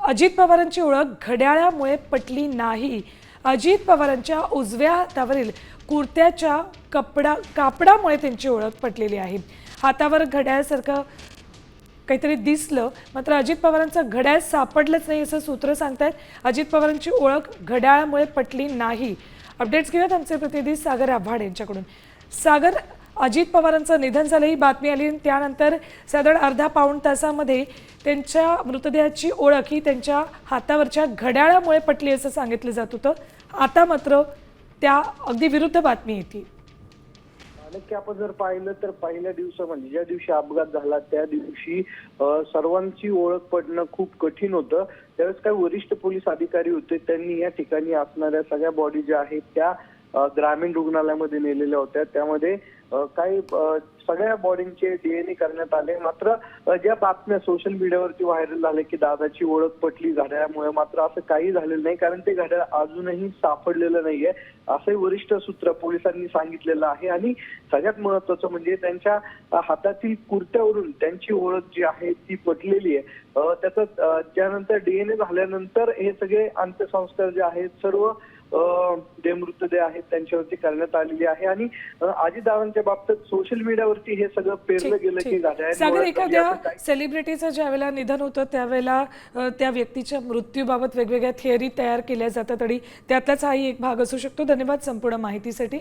अजित पवारांची ओळख घड्याळामुळे पटली नाही। अजित पवारांच्या उजव्या हातावरील कुर्त्याच्या कापडामुळे त्यांची ओळख पटलेली आहे। हातावर घड्याळासारखं काहीतरी दिसलं, मात्र अजित पवारांचं घड्याळ सापडलंच नाही असं सूत्र सांगतायत। अजित पवारांची ओळख घड्याळामुळे पटली नाही। अपडेट्स घेऊयात आमचे प्रतिनिधी सागर आव्हाड यांच्याकडून। सागर, अजित पवारांचं निधन झालं ही बातमी आली, त्यानंतर साधारण अर्धा पाऊण तासामध्ये त्यांच्या मृतदेहाची ओळख ही त्यांच्या हातावरच्या घड्याळामुळे पटली असं सांगितलं जात होतं। आता मात्र त्या अगदी विरुद्ध बातमी येते। नक्की आपण जर पाहिलं तर पहिल्या दिवसा म्हणजे ज्या दिवशी अपघात झाला त्या दिवशी सर्वांची ओळख पडणं खूप कठीण होतं। त्यावेळेस काही वरिष्ठ पोलीस अधिकारी होते, त्यांनी या ठिकाणी असणाऱ्या सगळ्या बॉडी ज्या आहेत त्या ग्रामीण रुग्णालयामध्ये नेलेल्या होत्या। त्यामध्ये काही सगळ्या बॉडींचे DNA करण्यात आले। मात्र ज्या बातम्या सोशल मीडियावरती व्हायरल झाल्या की दादाची ओळख पटली घड्याळामुळे, मात्र असं काही झालेलं नाही, कारण ते घड्याळ अजूनही सापडलेलं नाहीये असंही वरिष्ठ सूत्र पोलिसांनी सांगितलेलं आहे। आणि सगळ्यात महत्त्वाचं म्हणजे त्यांच्या हातातील कुर्त्यावरून त्यांची ओळख जी आहे ती पटलेली आहे। त्याचं त्यानंतर DNA झाल्यानंतर हे सगळे अंत्यसंस्कार जे आहेत सर्व जे मृतदेह आहेत त्यांच्यावरती करण्यात आलेली आहे। आणि अजितदादांच्या बाबतीत सोशल मीडियावरती हे सगळं पेरलं गेलं की सागर, एखाद्या सेलिब्रिटीचं ज्यावेळेला निधन होतं त्यावेळेला त्या व्यक्तीच्या मृत्यूबाबत वेगवेगळ्या थिअरी तयार केल्या जातात आणि त्यातलाच हाही एक भाग असू शकतो। धन्यवाद संपूर्ण माहितीसाठी।